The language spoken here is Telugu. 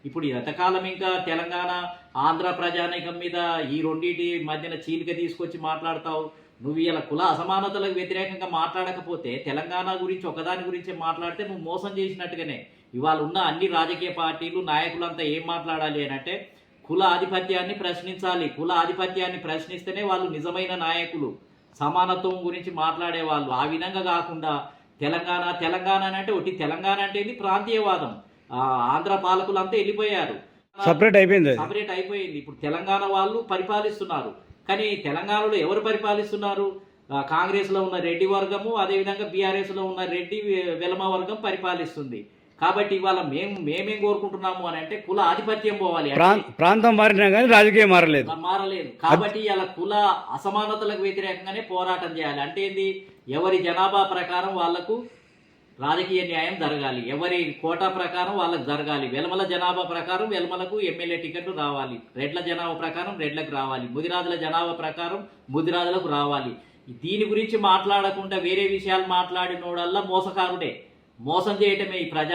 ఇప్పుడు ఎంతకాలం ఇంకా తెలంగాణ ఆంధ్ర ప్రజానీకం మీద ఈ రెండింటి మధ్యన చీలిక తీసుకొచ్చి మాట్లాడతావు? నువ్వు ఇలా కుల అసమానతలకు వ్యతిరేకంగా మాట్లాడకపోతే తెలంగాణ గురించి ఒకదాని గురించి మాట్లాడితే నువ్వు మోసం చేసినట్టుగానే. ఇవాళ ఉన్న అన్ని రాజకీయ పార్టీలు నాయకులంతా ఏం మాట్లాడాలి అని అంటే కుల ఆధిపత్యాన్ని ప్రశ్నించాలి. కుల ఆధిపత్యాన్ని ప్రశ్నిస్తేనే వాళ్ళు నిజమైన నాయకులు, సమానత్వం గురించి మాట్లాడేవాళ్ళు. ఆ విధంగా కాకుండా తెలంగాణ తెలంగాణ అంటే ఒకటి తెలంగాణ అంటే ఇది ప్రాంతీయవాదం. ఆంధ్ర పాలకులంతా వెళ్ళిపోయారు, సపరేట్ అయిపోయింది. ఇప్పుడు తెలంగాణ వాళ్ళు పరిపాలిస్తున్నారు. కానీ తెలంగాణలో ఎవరు పరిపాలిస్తున్నారు? కాంగ్రెస్లో ఉన్న రెడ్డి వర్గము, అదేవిధంగా బీఆర్ఎస్లో ఉన్న రెడ్డి వెలమ వర్గం పరిపాలిస్తుంది. కాబట్టి ఇవాళ మేమేం కోరుకుంటున్నాము అని అంటే కుల ఆధిపత్యం పోవాలి. ప్రాంతం మారినా కానీ రాజకీయం మారలేదు. కాబట్టి ఇలా కుల అసమానతలకు వ్యతిరేకంగానే పోరాటం చేయాలి. అంటే ఏంది? ఎవరి జనాభా ప్రకారం వాళ్లకు రాజకీయ న్యాయం జరగాలి, ఎవరి కోటా ప్రకారం వాళ్ళకు జరగాలి. వెలమల జనాభా ప్రకారం వెలమలకు ఎమ్మెల్యే టికెట్లు రావాలి, రెడ్ల జనాభా ప్రకారం రెడ్లకు రావాలి, ముదిరాజుల జనాభా ప్రకారం ముదిరాజులకు రావాలి. దీని గురించి మాట్లాడకుండా వేరే విషయాలు మాట్లాడినోడల్లా మోసకారుడే. మోసం చేయటమే ఈ ప్రజా